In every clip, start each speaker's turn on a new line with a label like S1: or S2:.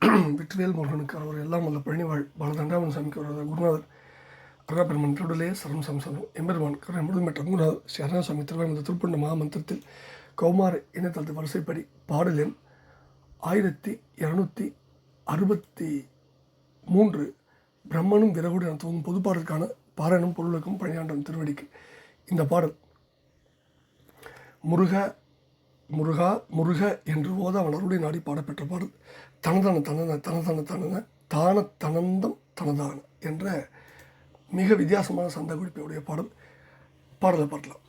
S1: வெற்றிவேல் முருகனுக்கு அவர் எல்லாம் வல்ல பழனிவாழ் பாலதண்டாமன் சாமிக்கு அவர் குருநாதர் அருணாபெருமன் திருடலே சரம் சம்சனம் எம்பெருமான் கருணை முழுமையற்ற குருநாதர் ஸ்ரீ அருணாசாமி திருவாரூர் திருப்பண்ட மகாமந்திரத்தில் கௌமார இணையதளத்து வரிசைப்படி பாடல் எண் 1263 பிரம்மனும் விறகுடு என துவங்கும் பொது பாடலுக்கான பாராயணம் பொருளுக்கும் பணியாண்டம் திருவடிக்கு. இந்த பாடல் முருக முருகா முருக என்று ஓத அவனருடைய நாடி பாடப்பெற்ற பாடல். தனதன தனத தனதன தனத தான தனந்தம் தனதான என்ற மிக வித்தியாசமான சந்த குறிப்பையுடைய பாடலை பாடலாம்.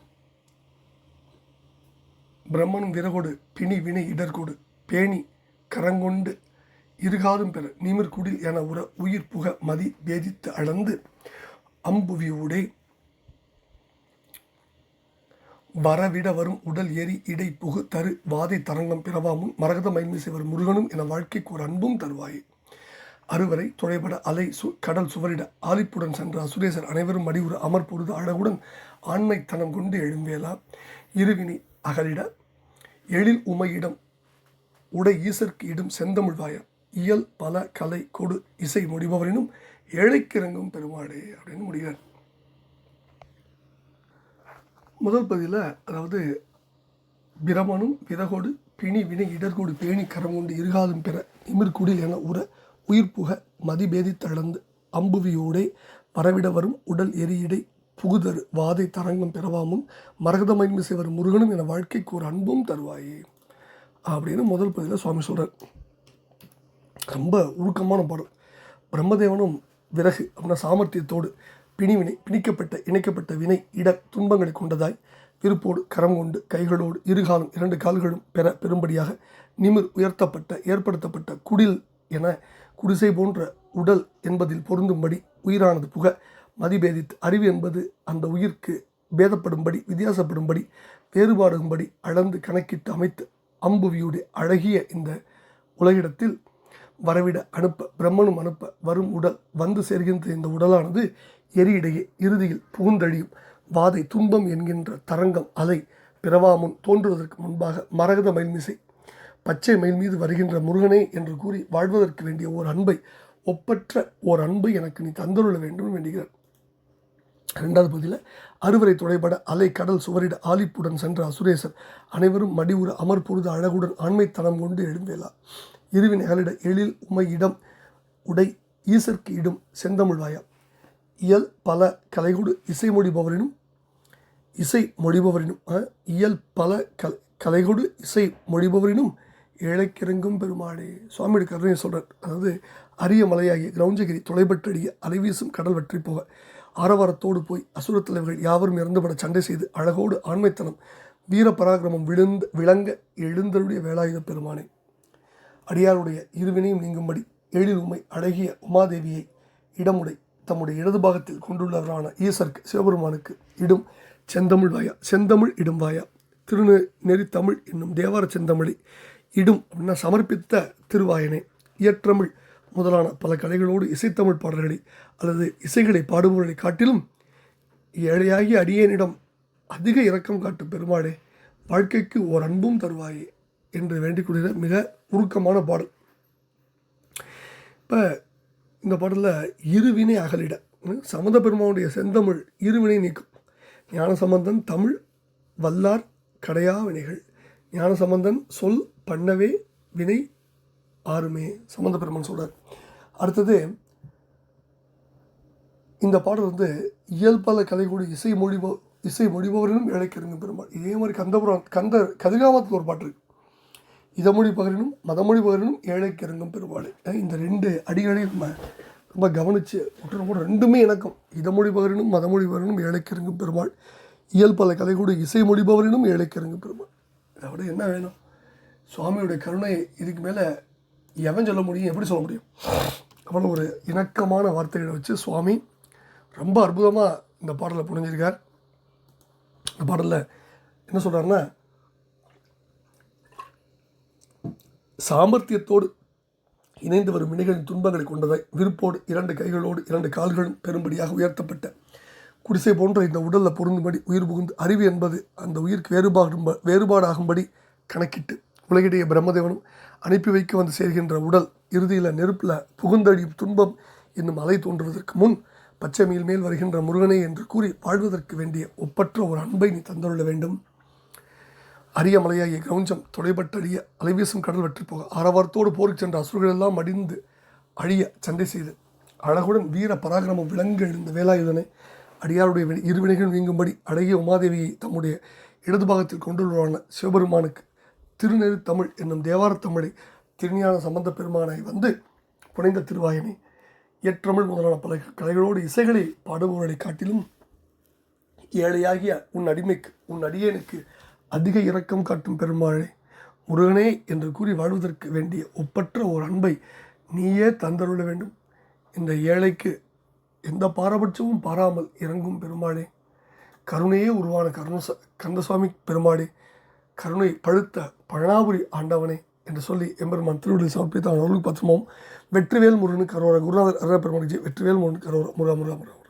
S1: பிரம்மனும் விறகோடு பிணி வினை இடர்கோடு பேணி கரங்கொண்டு இருகாதும் பெற நிமிர்குடில் என உற உயிர் புக மதி பேதித்து அளந்து அம்புவியூடே வரவிட வரும் உடல் எரி இடை புகு தரு வாதை தரங்கம் பிறவாமுன் மரகத மயில்மிசை வரும் முருகனும் என வாழ்க்கைக்கு ஒரு அன்பும் தருவாயே. அறுவரை துளைபட அலை கடல் சுவரிட ஆலிப்புடன் சென்ற அசுரேசர் அனைவரும் மடிவுறு அமர்பொருது அழகுடன் ஆண்மைத்தனம் கொண்டு எழும்பேலா இருவினி அகலிட எழில் உமையிடம் உடை ஈசற்கு இடும் செந்தமிழ்வாய இயல் பல கலை கொடு இசை முடிபவரினும் ஏழைக்கிறங்கும் பெருமாடே அப்படின்னு முடிகிறார். முதல் பதிவில் அதாவது பிரமனும் விறகோடு பிணி வினை இடர்கோடு பேணி கரம் கொண்டு இருகாதும் பெற நிமிர்குடில் என உற உயிர் புக மதிபேதி தளர்ந்து அம்புவியோடே வரவிட வரும் உடல் எரியிடை புகுதரு வாதை தரங்கம் பெறவாமும் மரகதமயின்மிசை வரும் முருகனும் என வாழ்க்கைக்கு ஒரு அன்பும் தருவாயே அப்படின்னு முதல் பதிவில் சுவாமி சொல்கிறார். ரொம்ப உருக்கமான பாடல். பிரம்மதேவனும் விறகு அப்படின்னா சாமர்த்தியத்தோடு பிணிவினை இணைக்கப்பட்ட வினை இடர் துன்பங்களை கொண்டதாய் விருப்போடு கரம் கொண்டு கைகளோடு இருகாலும் 2 கால்களும் பெரும்படியாக நிமிர் ஏற்படுத்தப்பட்ட குடில் என குடிசை போன்ற உடல் என்பதில் பொருந்தும்படி உயிரானது புக மதிபேதித்து அறிவு என்பது அந்த உயிர்க்கு பேதப்படும்படி வித்தியாசப்படும்படி வேறுபாடும்படி அளந்து கணக்கிட்டு அமைத்து அம்புவியுடைய அழகிய இந்த உலகிடத்தில் வரவிட பிரம்மனும் அனுப்ப வரும் உடல் வந்து சேர்கின்ற இந்த உடலானது எரியிடையே இறுதியில் புகுந்தழியும் வாதை துன்பம் என்கின்ற தரங்கம் அலை பிறவாமுன் தோன்றுவதற்கு முன்பாக மரகத மயில்மிசை பச்சை மயில் மீது வருகின்ற முருகனே என்று கூறி வாழ்வதற்கு வேண்டிய ஒப்பற்ற ஓர் அன்பை எனக்கு நீ தந்தருள வேண்டும் வேண்டுகிறார். 2வது பகுதியில் அறுவரை துளைபட அலை கடல் சுவரிட ஆலிப்புடன் சென்ற அசுரேசர் அனைவரும் மடிவுற அமர்பொருது அழகுடன் ஆண்மைத்தனம் கொண்டு எழும்பேலா இருவின் அகலிட எழில் உமையிடம் உடை ஈசற்கு இடும் செந்தமிழ்வாயா இயல் பல கலைகொடு இசை மொழிபவரினும் இயல் பல கலைகொடு இசை மொழிபவரினும் ஏழைக்கிறங்கும் பெருமாளே. சுவாமியோட கருணையை சொல்கிறார். அதாவது அரிய மலையாகிய கிரௌஞ்சகிரி தொலைபட்டடிய அலைவீசும் கடல் வற்றி போக ஆரவாரத்தோடு போய் அசுர தலைவர்கள் யாவரும் இறந்துபட சண்டை செய்து அழகோடு ஆண்மைத்தனம் வீர பராக்கிரமம் விளங்க எழுந்தருடைய வேலாயுத பெருமானே. அடியாருடைய இருவினையும் நீங்கும்படி எழில் உமை அழகிய உமாதேவியை இடமுடை தம்முடைய இடது பாகத்தில் கொண்டுள்ளவரான ஈசருக்கு சிவபெருமானுக்கு இடும் செந்தமிழ் இடும் வாயா திருநெறித்தமிழ் என்னும் தேவார செந்தமிழை இடும் அப்படின்னா சமர்ப்பித்த திருவாயனே. இயற்றமிழ் முதலான பல கலைகளோடு இசைத்தமிழ் பாடல்களை அல்லது இசைகளை பாடுபவர்களை காட்டிலும் ஏழையாகி அடியேனிடம் அதிக இரக்கம் காட்டும் பெருமாளே வாழ்க்கைக்கு ஓர் அன்பும் தருவாயே என்று வேண்டிக்கூடிய மிக உருக்கமான பாடல். இப்போ இந்த பாடலில் இருவினை அகலிட சமந்த பெருமானுடைய செந்தமிழ் இருவினை நீக்கும். ஞானசம்பந்தன் தமிழ் வல்லார் கடையா வினைகள் ஞானசம்பந்தன் சொல் பண்ணவே வினை ஆறுமே சம்பந்த பெருமான் சொல்கிறார். அடுத்தது இந்த பாடல் இயல்பல கலைகூடி இசை மொழிபவரினும் ஏழைக்கிறங்கும் பெருமாள். இதே மாதிரி கதிர்காமத்தில் ஒரு பாட்டு இருக்கு. இதமொழி பகரினும் மதமொழி பகரினும் ஏழைக்கிறங்கும் பெருமாள். இந்த 2 அடிகளையும் நம்ம ரொம்ப கவனித்து கூட 2மே இணக்கம். இதமொழி பகரினும் மதமொழி பகரினும் ஏழைக்கிறங்கும் பெருமாள் இயல்பல கலைகூடி இசை மொழிபவரினும் ஏழைக்கிறங்கும் பெருமாள். இதை விட என்ன வேணும்? சுவாமியுடைய கருணை இதுக்கு மேலே எவன் சொல்ல முடியும், எப்படி சொல்ல முடியும்? அவ்வளோ ஒரு இணக்கமான வார்த்தைகளை வச்சு சுவாமி ரொம்ப அற்புதமாக இந்த பாடலை புரிஞ்சிருக்கார். இந்த பாடலில் என்ன சொல்கிறாருன்னா, சாமர்த்தியத்தோடு இணைந்து வரும் வினைகளின் துன்பங்களை கொண்டதாய் விருப்போடு 2 கைகளோடு 2 கால்களும் பெரும்படியாக உயர்த்தப்பட்ட குடிசை போன்ற இந்த உடலில் பொருந்தும்படி உயிர் புகுந்து அறிவு என்பது அந்த உயிருக்கு வேறுபாடாகும்படி கணக்கிட்டு உலகிடையே பிரம்மதேவனும் அனுப்பி வைக்க வந்து சேர்கின்ற உடல் இறுதியில் நெருப்பில் புகுந்தடியும் துன்பம் என்னும் அலை தோன்றுவதற்கு முன் பச்சை மீல் மேல் வருகின்ற முருகனே என்று கூறி வாழ்வதற்கு வேண்டிய ஒப்பற்ற ஒரு அன்பை நீ தந்துள்ள வேண்டும். அரிய மலையாகிய கிரௌஞ்சம் தொலைபட்டடிய அலைவீசும் கடல் வெற்றி போக ஆரவாரத்தோடு போருக்கு சென்ற அசுரர்கள் எல்லாம் அடிந்து அழிய சண்டை செய்து அழகுடன் வீர பராக்கிரமம் விளங்க எழுந்த வேலாயுதனை அடியாருடைய இருவினைகள் நீங்கும்படி அழகிய உமாதேவியை தம்முடைய இடது பாகத்தில் கொண்டுள்ளவரான சிவபெருமானுக்கு திருநெறி தமிழ் என்னும் தேவாரத் தமிழை திருஞான சம்பந்த பெருமானை வந்து புனைந்த திருவாயனை இயற்றமிழ் முதலான பல கலைகளோடு இசைகளை பாடுபவர்களை காட்டிலும் ஏழையாகிய உன் அடிமைக்கு உன் அடியேனுக்கு அதிக இரக்கம் காட்டும் பெருமாளே முருகனே என்று கூறி வாழ்வதற்கு வேண்டிய ஒப்பற்ற ஒரு அன்பை நீயே தந்தருள வேண்டும். இந்த ஏழைக்கு எந்த பாரபட்சமும் பாராமல் இறங்கும் பெருமாளே, கருணையே உருவான கந்தசுவாமி பெருமாளே, கருணை பழுத்த பழனாபுரி ஆண்டவனே என்று சொல்லி எம்பெருமான் திருவிழை சமர்ப்பித்த அவர்களுக்கு பத்திரமும் வெற்றிவேல் முருகனுக்கு அரோரா. குருநாதர் அருள பெருமாள் வெற்றிவேல் முருகனுக்கு அரோரா. முருகா முருகா முருகா.